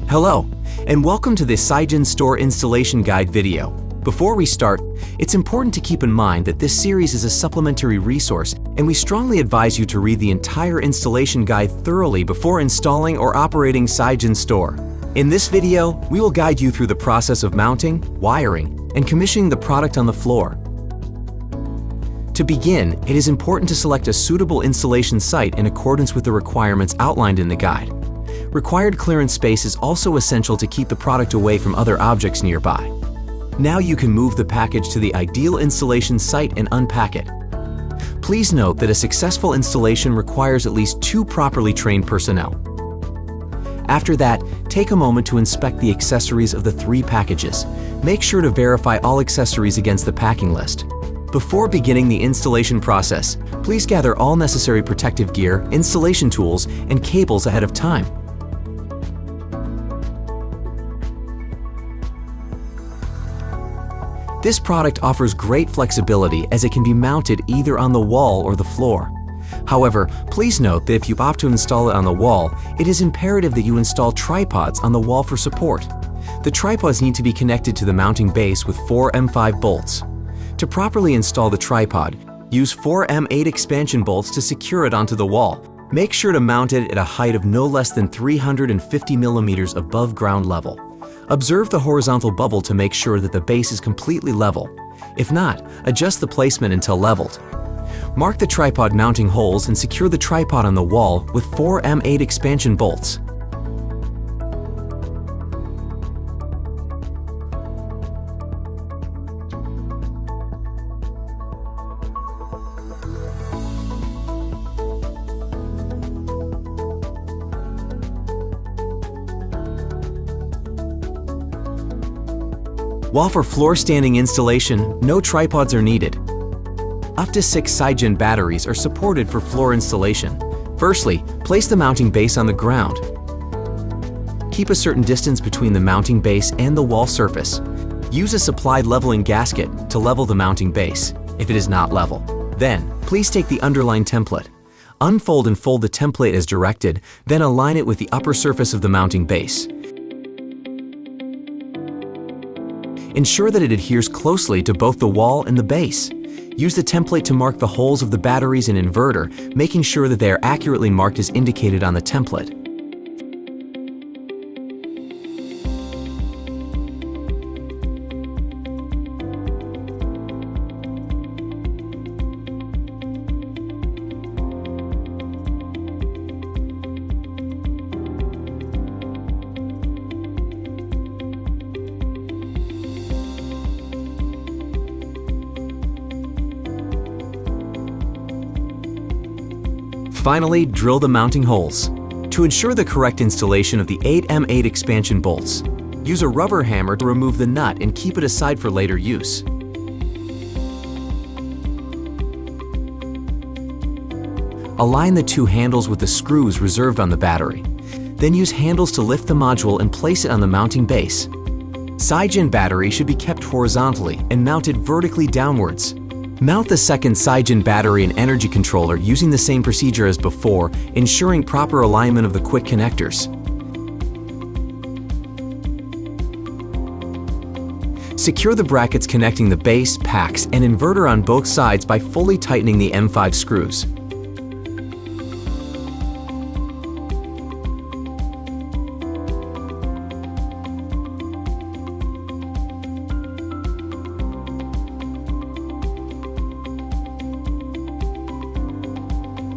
Hello, and welcome to this SigenStor installation guide video. Before we start, it's important to keep in mind that this series is a supplementary resource, and we strongly advise you to read the entire installation guide thoroughly before installing or operating SigenStor. In this video, we will guide you through the process of mounting, wiring, and commissioning the product on the floor. To begin, it is important to select a suitable installation site in accordance with the requirements outlined in the guide. Required clearance space is also essential to keep the product away from other objects nearby. Now you can move the package to the ideal installation site and unpack it. Please note that a successful installation requires at least 2 properly trained personnel. After that, take a moment to inspect the accessories of the 3 packages. Make sure to verify all accessories against the packing list. Before beginning the installation process, please gather all necessary protective gear, installation tools, and cables ahead of time. This product offers great flexibility as it can be mounted either on the wall or the floor. However, please note that if you opt to install it on the wall, it is imperative that you install tripods on the wall for support. The tripods need to be connected to the mounting base with 4 M5 bolts. To properly install the tripod, use 4 M8 expansion bolts to secure it onto the wall. Make sure to mount it at a height of no less than 350 millimeters above ground level. Observe the horizontal bubble to make sure that the base is completely level. If not, adjust the placement until leveled. Mark the tripod mounting holes and secure the tripod on the wall with 4 M8 expansion bolts. While for floor standing installation, no tripods are needed. Up to 6 Sigen batteries are supported for floor installation. Firstly, place the mounting base on the ground. Keep a certain distance between the mounting base and the wall surface. Use a supplied leveling gasket to level the mounting base, if it is not level. Then, please take the underlined template. Unfold and fold the template as directed, then align it with the upper surface of the mounting base. Ensure that it adheres closely to both the wall and the base. Use the template to mark the holes of the batteries and inverter, making sure that they are accurately marked as indicated on the template. Finally, drill the mounting holes. To ensure the correct installation of the 8 M8 expansion bolts, use a rubber hammer to remove the nut and keep it aside for later use. Align the 2 handles with the screws reserved on the battery. Then use handles to lift the module and place it on the mounting base. Sigen battery should be kept horizontally and mounted vertically downwards. Mount the second Sigen battery and energy controller using the same procedure as before, ensuring proper alignment of the quick connectors. Secure the brackets connecting the base, packs, and inverter on both sides by fully tightening the M5 screws.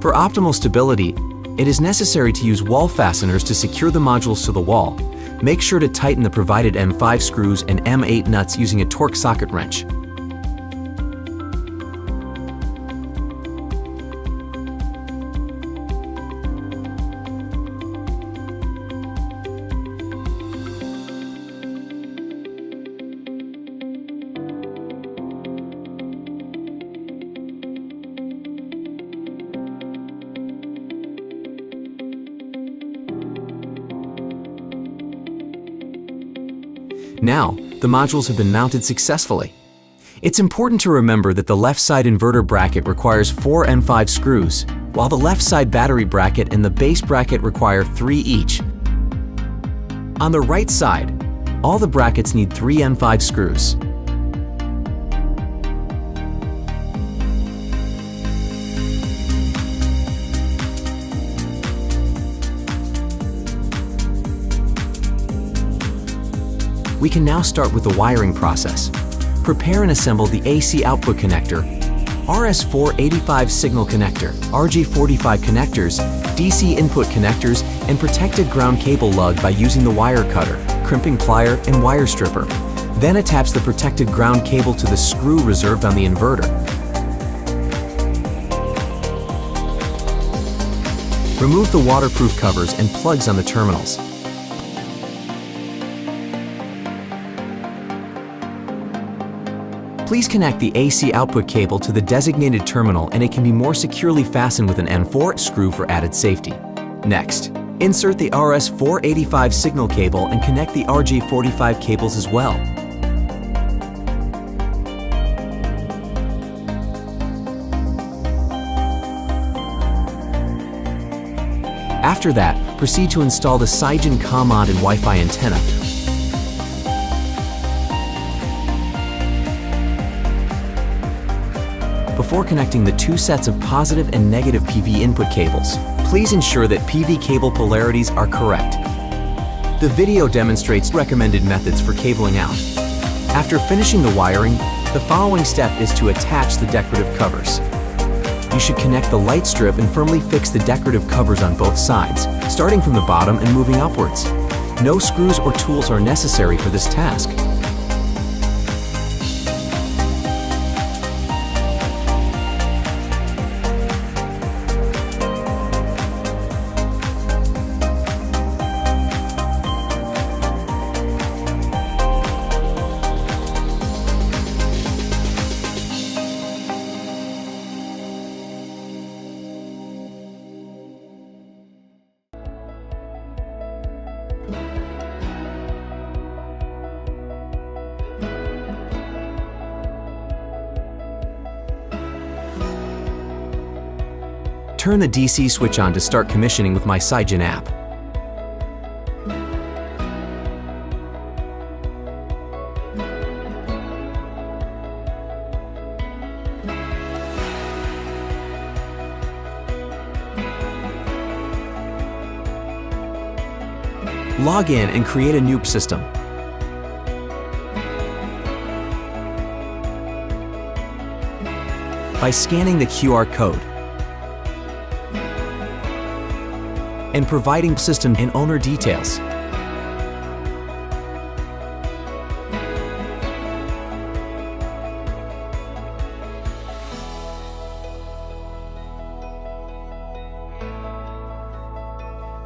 For optimal stability, it is necessary to use wall fasteners to secure the modules to the wall. Make sure to tighten the provided M5 screws and M8 nuts using a torque socket wrench. Now, the modules have been mounted successfully. It's important to remember that the left side inverter bracket requires 4 M5 screws, while the left side battery bracket and the base bracket require 3 each. On the right side, all the brackets need 3 M5 screws. We can now start with the wiring process. Prepare and assemble the AC output connector, RS485 signal connector, RJ45 connectors, DC input connectors, and protected ground cable lug by using the wire cutter, crimping plier, and wire stripper. Then attach the protected ground cable to the screw reserved on the inverter. Remove the waterproof covers and plugs on the terminals. Please connect the AC output cable to the designated terminal and it can be more securely fastened with an M4 screw for added safety. Next, insert the RS485 signal cable and connect the RJ45 cables as well. After that, proceed to install the SigenStor CommOd and Wi-Fi antenna. Before connecting the 2 sets of positive and negative PV input cables, please ensure that PV cable polarities are correct. The video demonstrates recommended methods for cabling out. After finishing the wiring, the following step is to attach the decorative covers. You should connect the light strip and firmly fix the decorative covers on both sides, starting from the bottom and moving upwards. No screws or tools are necessary for this task. Turn the DC switch on to start commissioning with my Sigen app. Log in and create a new system. By scanning the QR code and providing system and owner details.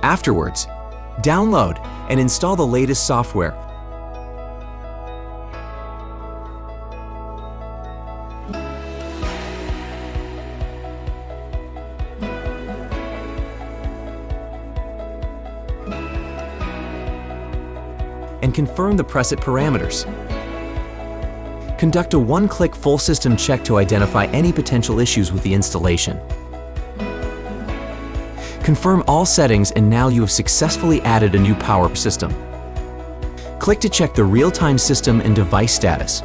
Afterwards, download and install the latest software. And confirm the preset parameters. Conduct a one-click full system check to identify any potential issues with the installation. Confirm all settings and now you have successfully added a new power system. Click to check the real-time system and device status.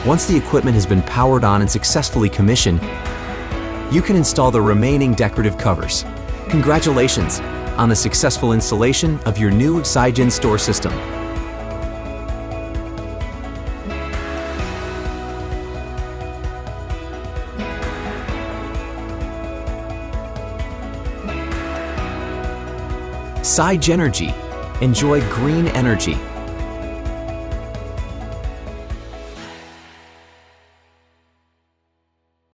Once the equipment has been powered on and successfully commissioned, you can install the remaining decorative covers. Congratulations on the successful installation of your new SigenStor system. SigenEnergy. Enjoy green energy.